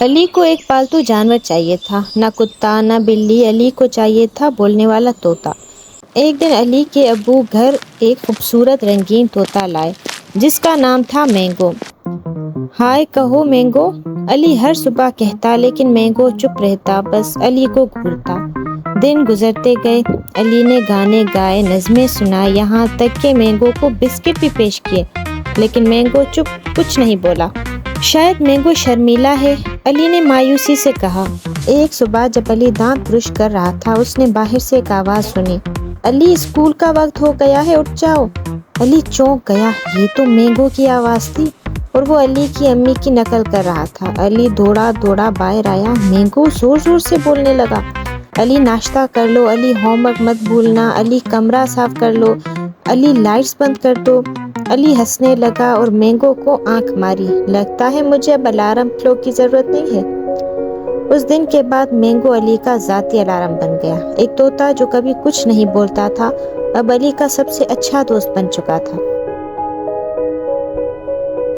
علی کو ایک پالتو جانور چاہیے تھا، نہ کتا نہ بلی، علی کو چاہیے تھا بولنے والا طوطا۔ ایک دن علی کے ابو گھر ایک خوبصورت رنگین طوطا لائے جس کا نام تھا مینگو۔ ہائے کہو مینگو، علی ہر صبح کہتا، لیکن مینگو چپ رہتا، بس علی کو گھورتا۔ دن گزرتے گئے، علی نے گانے گائے، نظمیں سنائی، یہاں تک کہ مینگو کو بسکٹ بھی پیش کیے، لیکن مینگو چپ، کچھ نہیں بولا۔ شاید مینگو شرمیلا ہے، علی نے مایوسی سے کہا۔ ایک صبح جب علی دانت برش کر رہا تھا، اس نے باہر سے ایک آواز سنی، علی اسکول کا وقت ہو گیا ہے، اٹھ جاؤ۔ علی چونک گیا، یہ تو مینگو کی آواز تھی اور وہ علی کی امی کی نقل کر رہا تھا۔ علی دوڑا دوڑا باہر آیا، مینگو زور زور سے بولنے لگا، علی ناشتہ کر لو، علی ہوم ورک مت بھولنا، علی کمرہ صاف کر لو، علی لائٹس بند کر دو۔ علی ہنسنے لگا اور مینگو کو آنکھ ماری، لگتا ہے مجھے اب الارم کلوک کی ضرورت نہیں ہے۔ اس دن کے بعد مینگو علی کا ذاتی الارم بن گیا۔ ایک طوطا جو کبھی کچھ نہیں بولتا تھا، اب علی کا سب سے اچھا دوست بن چکا تھا۔